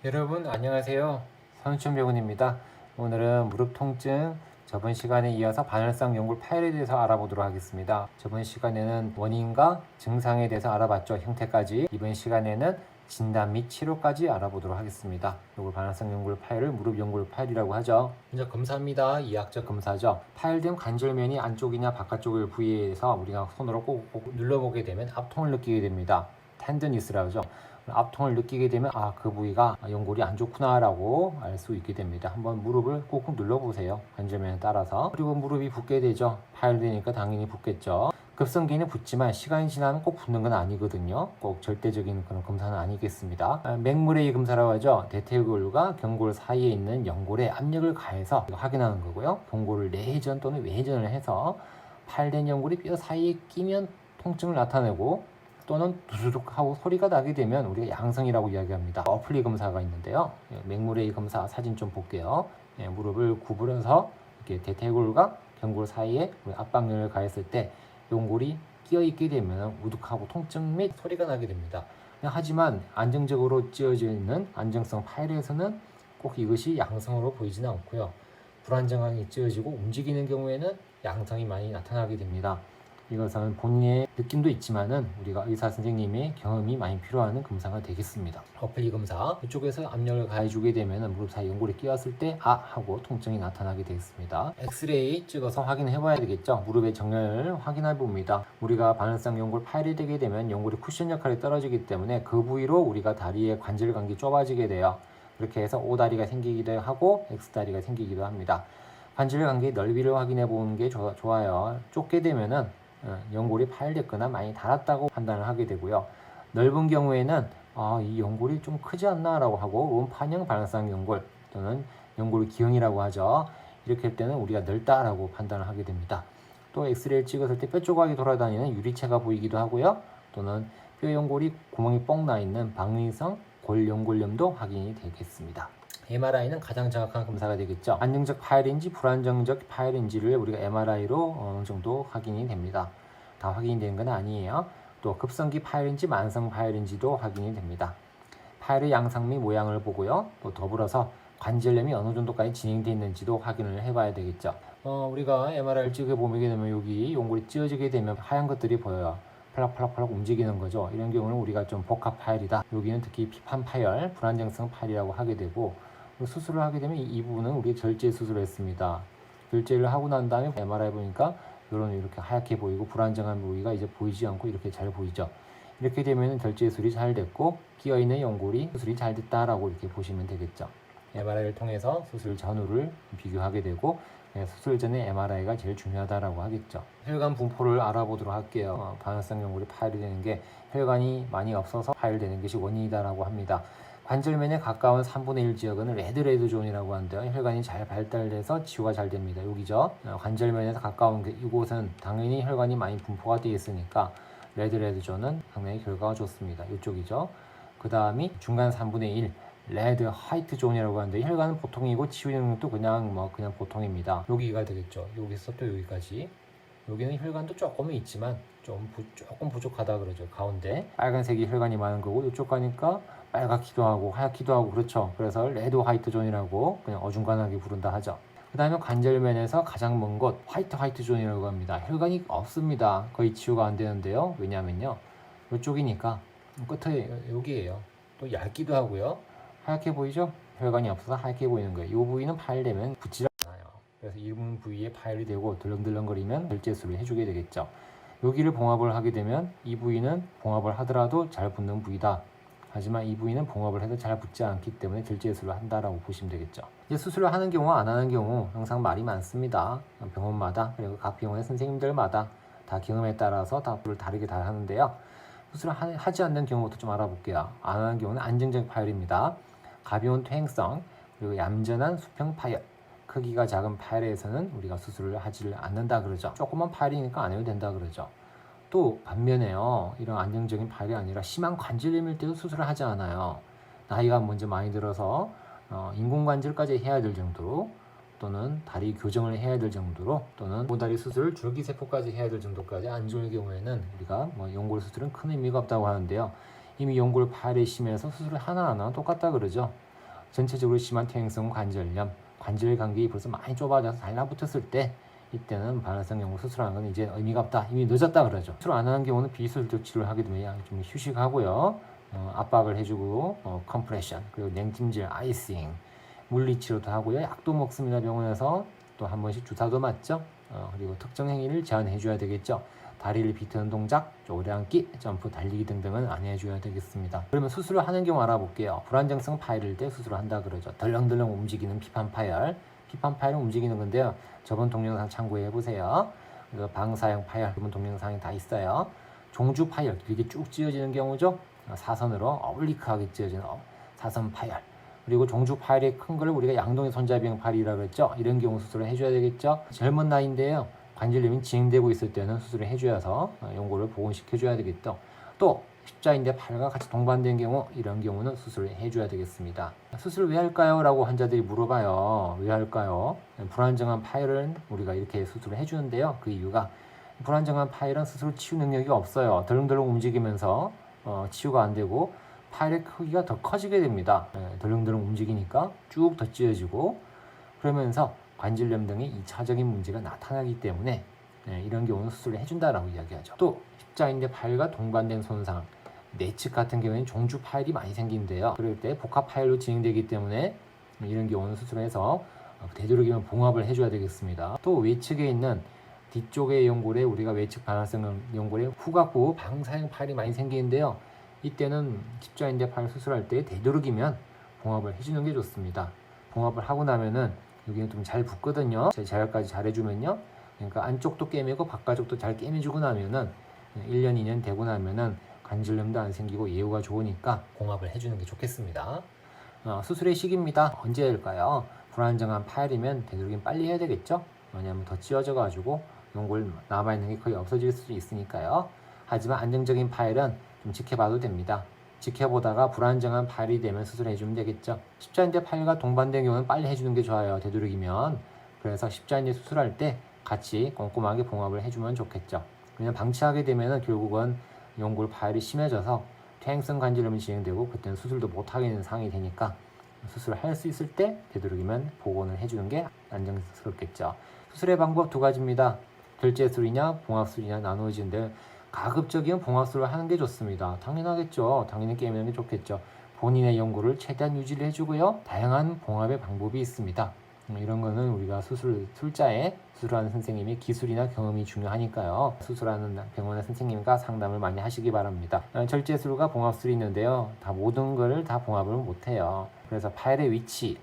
여러분 안녕하세요. 선춘병원입니다. 오늘은 무릎 통증 저번 시간에 이어서 반월상 연골 파열에 대해서 알아보도록 하겠습니다. 저번 시간에는 원인과 증상에 대해서 알아봤죠. 형태까지. 이번 시간에는 진단 및 치료까지 알아보도록 하겠습니다. 이걸 반월상 연골 파열을 무릎 연골 파열이라고 하죠. 먼저 검사입니다. 이학적 검사죠. 파열된 관절면이 안쪽이냐 바깥쪽을 부위에서 우리가 손으로 꼭 눌러보게 되면 압통을 느끼게 됩니다. 텐더니스라고 하죠. 압통을 느끼게 되면 그 부위가 연골이 안 좋구나라고 알 수 있게 됩니다. 한번 무릎을 꾹꾹 눌러보세요. 관절면에 따라서. 그리고 무릎이 붓게 되죠. 파열되니까 당연히 붓겠죠. 급성기는 붓지만 시간이 지나면 꼭 붓는 건 아니거든요. 꼭 절대적인 그런 검사는 아니겠습니다. 맥무레이 검사라고 하죠. 대퇴골과 경골 사이에 있는 연골에 압력을 가해서 확인하는 거고요. 경골을 내회전 또는 외회전을 해서 파열된 연골이 뼈 사이에 끼면 통증을 나타내고 또는 두두둑하고 소리가 나게 되면 우리가 양성이라고 이야기합니다. 어플리 검사가 있는데요. 맥무레이 검사 사진 좀 볼게요. 무릎을 구부려서 이렇게 대퇴골과 경골 사이에 압박력을 가했을 때 연골이 끼어 있게 되면 우둑하고 통증 및 소리가 나게 됩니다. 하지만 안정적으로 찌어져 있는 안정성 파일에서는 꼭 이것이 양성으로 보이지는 않고요. 불안정하게 찌어지고 움직이는 경우에는 양성이 많이 나타나게 됩니다. 이것은 본인의 느낌도 있지만은 우리가 의사 선생님의 경험이 많이 필요한 검사가 되겠습니다. 어플리 검사 이쪽에서 압력을 가해주게 되면 무릎 사이 연골이 끼었을 때 하고 통증이 나타나게 되겠습니다. 엑스레이 찍어서 확인해 봐야 되겠죠. 무릎의 정렬을 확인해 봅니다. 우리가 반월상 연골 파열이 되게 되면 연골이 쿠션 역할이 떨어지기 때문에 그 부위로 우리가 다리의 관절 간격이 좁아지게 돼요. 그렇게 해서 O다리가 생기기도 하고 X다리가 생기기도 합니다. 관절 간격의 넓이를 확인해 보는 게 좋아요. 좁게 되면은 연골이 파열됐거나 많이 닳았다고 판단을 하게 되고요. 넓은 경우에는 이 연골이 좀 크지 않나 라고 하고 원판형 반월상 연골 또는 연골 기형이라고 하죠. 이렇게 할 때는 우리가 넓다라고 판단을 하게 됩니다. 또 엑스레이를 찍었을 때 뼈 조각이 돌아다니는 유리체가 보이기도 하고요. 또는 뼈 연골이 구멍이 뻥 나 있는 박리성 골연골염도 확인이 되겠습니다. MRI는 가장 정확한 검사가 되겠죠. 안정적 파열인지 불안정적 파열인지를 우리가 MRI로 어느 정도 확인이 됩니다. 다 확인이 되는 건 아니에요. 또 급성기 파열인지 만성 파열인지도 확인이 됩니다. 파열의 양상 및 모양을 보고요. 또 더불어서 관절염이 어느 정도까지 진행되어 있는지도 확인을 해봐야 되겠죠. 우리가 MRI를 찍어보게 되면 여기 연골이 찌어지게 되면 하얀 것들이 보여요. 팔락팔락팔락 움직이는 거죠. 이런 경우는 우리가 좀 복합 파열이다. 여기는 특히 비판 파열, 불안정성 파열이라고 하게 되고 수술을 하게 되면 이 부분은 우리 절제 수술을 했습니다. 절제를 하고 난 다음에 MRI 보니까 이렇게 하얗게 보이고 불안정한 부위가 이제 보이지 않고 이렇게 잘 보이죠. 이렇게 되면 절제 수술이 잘 됐고 끼어있는 연골이 수술이 잘 됐다라고 이렇게 보시면 되겠죠. MRI를 통해서 수술 전후를 비교하게 되고 수술 전에 MRI가 제일 중요하다라고 하겠죠. 혈관 분포를 알아보도록 할게요. 반월상 연골이 파열이 되는 게 혈관이 많이 없어서 파열되는 것이 원인이다라고 합니다. 관절면에 가까운 3분의 1 지역은 레드 존이라고 하는데요. 혈관이 잘 발달돼서 치유가 잘 됩니다. 여기죠. 관절면에서 가까운 이곳은 당연히 혈관이 많이 분포가 되어 있으니까 레드 존은 상당히 결과가 좋습니다. 이쪽이죠. 그 다음이 중간 3분의 1 레드 화이트 존이라고 하는데 혈관은 보통이고 치유 능력도 그냥 보통입니다. 여기가 되겠죠. 여기서 또 여기까지. 여기는 혈관도 조금은 있지만 조금 부족하다 그러죠. 가운데 빨간색이 혈관이 많은 거고 이쪽 가니까 빨갛기도 하고 하얗기도 하고 그렇죠. 그래서 레드 화이트 존이라고 그냥 어중간하게 부른다 하죠. 그 다음에 관절면에서 가장 먼 곳 화이트 존이라고 합니다. 혈관이 없습니다. 거의 치유가 안 되는데요. 왜냐면요 이쪽이니까 끝에 여기에요. 또 얇기도 하고요. 하얗게 보이죠? 혈관이 없어서 하얗게 보이는 거예요. 이 부위는 파열되면 붙지 않아요. 그래서 이 부위에 파열이 되고 들렁들렁거리면 절제술을 해주게 되겠죠. 여기를 봉합을 하게 되면 이 부위는 봉합을 하더라도 잘 붙는 부위다. 하지만 이 부위는 봉합을 해도 잘 붙지 않기 때문에 절제술을 한다라고 보시면 되겠죠. 이제 수술을 하는 경우 안 하는 경우 항상 말이 많습니다. 병원마다 그리고 각 병원의 선생님들마다 다 경험에 따라서 다 다르게 다 하는데요. 수술을 하지 않는 경우부터 좀 알아볼게요. 안 하는 경우는 안정적 파열입니다. 가벼운 퇴행성 그리고 얌전한 수평 파열 크기가 작은 파열에서는 우리가 수술을 하지를 않는다 그러죠. 조그만 파열이니까 안 해도 된다 그러죠. 또 반면에요 이런 안정적인 파열이 아니라 심한 관절염일 때도 수술을 하지 않아요. 나이가 먼저 많이 들어서 인공관절까지 해야 될 정도로 또는 다리 교정을 해야 될 정도로 또는 모다리 수술 줄기세포까지 해야 될 정도까지 안 좋을 경우에는 우리가 연골 수술은 큰 의미가 없다고 하는데요. 이미 연골 파열이 심해서 수술을 하나하나 똑같다 그러죠. 전체적으로 심한 퇴행성 관절염, 관절 간격이 벌써 많이 좁아져서 달라붙었을 때 이때는 반응성 연골 수술하는 건 이제 의미가 없다. 이미 늦었다 그러죠. 수술 안 하는 경우는 비수술적 치료를 하게 되면 좀 휴식하고요. 압박을 해주고 컴프레션, 그리고 냉찜질, 아이싱, 물리치료도 하고요. 약도 먹습니다. 병원에서 또 한 번씩 주사도 맞죠. 그리고 특정 행위를 제한해 줘야 되겠죠. 다리를 비트는 동작, 오래 앉기, 점프, 달리기 등등은 안 해줘야 되겠습니다. 그러면 수술을 하는 경우 알아볼게요. 불안정성 파열일 때 수술을 한다 그러죠. 덜렁덜렁 움직이는 피판 파열. 피판 파열은 움직이는 건데요. 저번 동영상 참고해 보세요. 방사형 파열, 저번 동영상이 다 있어요. 종주 파열, 이렇게 쭉 찢어지는 경우죠. 사선으로 어블리크하게 찢어지는 사선 파열. 그리고 종주 파열이 큰 걸 우리가 양동이 손잡이형 파열이라고 그랬죠. 이런 경우 수술을 해줘야 되겠죠. 젊은 나이인데요. 관절염이 진행되고 있을 때는 수술을 해줘서 연골을 복원시켜줘야 되겠죠. 또 십자인대 파열과 같이 동반된 경우, 이런 경우는 수술을 해줘야 되겠습니다. 수술 왜 할까요? 라고 환자들이 물어봐요. 왜 할까요? 불안정한 파열은 우리가 이렇게 수술을 해주는데요. 그 이유가 불안정한 파열은 스스로 치유 능력이 없어요. 덜렁덜렁 움직이면서 치유가 안 되고 파열의 크기가 더 커지게 됩니다. 덜렁덜렁 움직이니까 쭉 더 찢어지고, 그러면서 관절염 등의 2차적인 문제가 나타나기 때문에 이런 경우는 수술을 해준다라고 이야기하죠. 또 십자인대 파열과 동반된 손상, 내측 같은 경우에는 종주 파열이 많이 생기는데요. 그럴 때 복합 파열로 진행되기 때문에 이런 경우는 수술해서 되도록이면 봉합을 해줘야 되겠습니다. 또 외측에 있는 뒤쪽의 연골에, 우리가 외측 반환성 연골에 후각부 방사형 파열이 많이 생기는데요. 이때는 십자인대 파열 수술할 때 되도록이면 봉합을 해주는 게 좋습니다. 봉합을 하고 나면은 여기는 좀 잘 붙거든요. 재활까지 잘 해주면요. 그러니까 안쪽도 꿰매고 바깥쪽도 잘 꿰매주고 나면은 1년, 2년 되고 나면은 관절염도 안 생기고 예후가 좋으니까 봉합을 해주는 게 좋겠습니다. 수술의 시기입니다. 언제 할까요? 불안정한 파열이면 되도록이면 빨리 해야 되겠죠? 왜냐하면 더 찌어져 가지고 연골 남아있는 게 거의 없어질 수 있으니까요. 하지만 안정적인 파열은 좀 지켜봐도 됩니다. 지켜보다가 불안정한 파열이 되면 수술해주면 되겠죠. 십자인대 파열과 동반된 경우는 빨리 해주는 게 좋아요. 되도록이면. 그래서 십자인대 수술할 때 같이 꼼꼼하게 봉합을 해주면 좋겠죠. 그냥 방치하게 되면 결국은 연골 파열이 심해져서 퇴행성 관절염이 진행되고 그때는 수술도 못하게 되는 상황이 되니까 수술을 할 수 있을 때 되도록이면 복원을 해주는 게 안정스럽겠죠. 수술의 방법 두 가지입니다. 결제술이냐 봉합술이냐 나누어지는데, 가급적이면 봉합술을 하는 게 좋습니다. 당연하겠죠. 당연히 깨매는 게 좋겠죠. 본인의 연골을 최대한 유지를 해주고요. 다양한 봉합의 방법이 있습니다. 이런 거는 우리가 술자에 수술하는 선생님이 기술이나 경험이 중요하니까요. 수술하는 병원의 선생님과 상담을 많이 하시기 바랍니다. 절제술과 봉합술이 있는데요. 다 모든 걸 다 봉합을 못해요. 그래서 파열의 위치,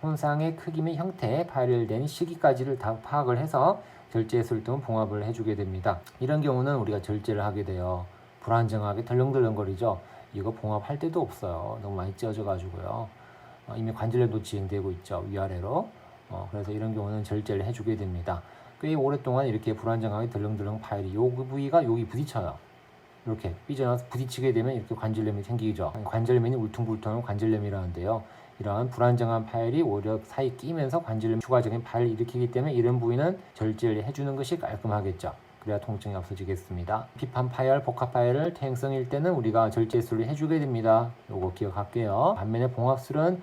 손상의 크기 및 형태, 파열된 시기까지를 다 파악을 해서 절제술 등 봉합을 해주게 됩니다. 이런 경우는 우리가 절제를 하게 돼요. 불안정하게 덜렁덜렁거리죠. 이거 봉합할 데도 없어요. 너무 많이 찢어져 가지고요. 이미 관절염도 진행되고 있죠. 위아래로. 그래서 이런 경우는 절제를 해주게 됩니다. 꽤 오랫동안 이렇게 불안정하게 덜렁덜렁 파열이 요 부위가 여기 부딪혀요. 이렇게 삐져나와서 부딪히게 되면 이렇게 관절염이 생기죠. 관절염이 울퉁불퉁한 관절염이라는데요. 이러한 불안정한 파열이 오히려 사이 끼면서 관절염 추가적인 파열을 일으키기 때문에 이런 부위는 절제를 해주는 것이 깔끔하겠죠. 그래야 통증이 없어지겠습니다. 피판 파열, 복합 파열을 퇴행성일 때는 우리가 절제술을 해주게 됩니다. 요거 기억할게요. 반면에 봉합술은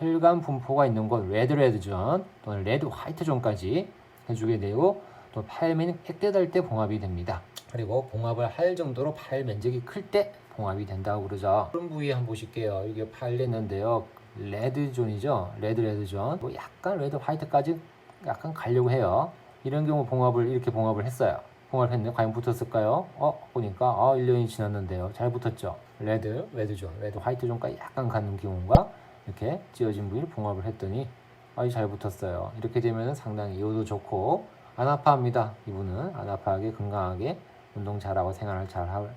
혈관 분포가 있는 곳 레드 존 또는 레드 화이트 존까지 해주게 되고, 또 파열면이 액대달 때 봉합이 됩니다. 그리고 봉합을 할 정도로 파열 면적이 클 때 봉합이 된다고 그러죠. 그런 부위 한번 보실게요. 이게 파열됐는데요. 레드 존이죠. 레드 존. 약간 레드 화이트까지 약간 가려고 해요. 이런 경우 이렇게 봉합을 했어요. 봉합을 했는데 과연 붙었을까요? 보니까 1년이 지났는데요. 잘 붙었죠. 레드 존, 레드 화이트 존까지 약간 가는 경우가 이렇게 찌어진 부위를 봉합을 했더니 아주 잘 붙었어요. 이렇게 되면 상당히 예후도 좋고 안 아파합니다. 이분은 안 아파하게 건강하게 운동 잘하고 생활을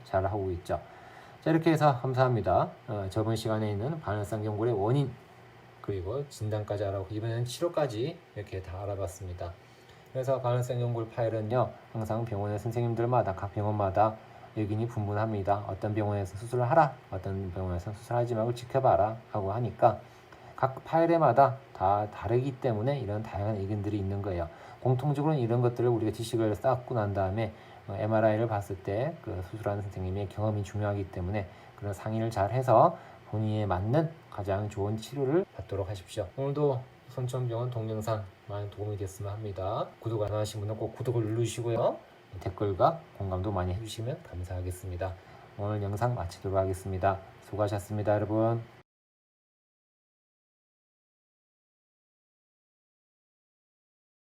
잘하고 있죠. 자, 이렇게 해서 감사합니다. 저번 시간에 있는 반응성 연골의 원인 그리고 진단까지 알아보고 이번에는 치료까지 이렇게 다 알아봤습니다. 그래서 반응성 연골 파열은요, 항상 병원의 선생님들마다 각 병원마다 의견이 분분합니다. 어떤 병원에서 수술을 하라, 어떤 병원에서 수술하지 말고 지켜봐라 하고 하니까 각 파열에마다 다 다르기 때문에 이런 다양한 의견들이 있는 거예요. 공통적으로는 이런 것들을 우리가 지식을 쌓고 난 다음에 MRI를 봤을 때 그 수술하는 선생님의 경험이 중요하기 때문에 그런 상의를 잘 해서 본인에 맞는 가장 좋은 치료를 받도록 하십시오. 오늘도 손천병원 동영상 많은 도움이 됐으면 합니다. 구독 안 하신 분은 꼭 구독을 누르시고요. 댓글과 공감도 많이 해주시면 감사하겠습니다. 오늘 영상 마치도록 하겠습니다. 수고하셨습니다, 여러분.